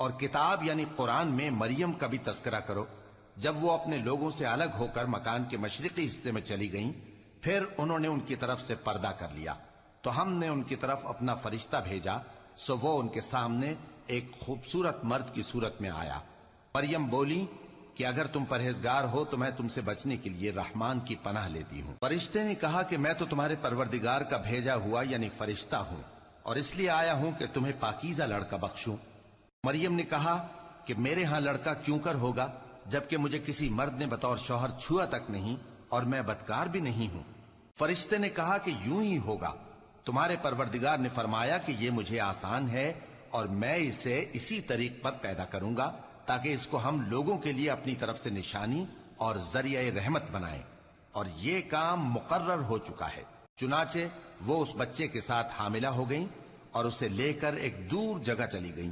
اور کتاب یعنی قرآن میں مریم کا بھی تذکرہ کرو، جب وہ اپنے لوگوں سے الگ ہو کر مکان کے مشرقی حصے میں چلی گئیں، پھر انہوں نے ان کی طرف سے پردہ کر لیا تو ہم نے ان کی طرف اپنا فرشتہ بھیجا، سو وہ ان کے سامنے ایک خوبصورت مرد کی صورت میں آیا۔ مریم بولی کہ اگر تم پرہیزگار ہو تو میں تم سے بچنے کے لیے رحمان کی پناہ لیتی ہوں۔ فرشتے نے کہا کہ میں تو تمہارے پروردگار کا بھیجا ہوا یعنی فرشتہ ہوں، اور اس لیے آیا ہوں کہ تمہیں پاکیزہ لڑکا بخشوں۔ مریم نے کہا کہ میرے ہاں لڑکا کیوں کر ہوگا، جبکہ مجھے کسی مرد نے بطور شوہر چھوا تک نہیں، اور میں بدکار بھی نہیں ہوں۔ فرشتے نے کہا کہ یوں ہی ہوگا، تمہارے پروردگار نے فرمایا کہ یہ مجھے آسان ہے، اور میں اسے اسی طریق پر پیدا کروں گا تاکہ اس کو ہم لوگوں کے لیے اپنی طرف سے نشانی اور ذریعہ رحمت بنائیں، اور یہ کام مقرر ہو چکا ہے۔ چنانچہ وہ اس بچے کے ساتھ حاملہ ہو گئیں اور اسے لے کر ایک دور جگہ چلی گئیں۔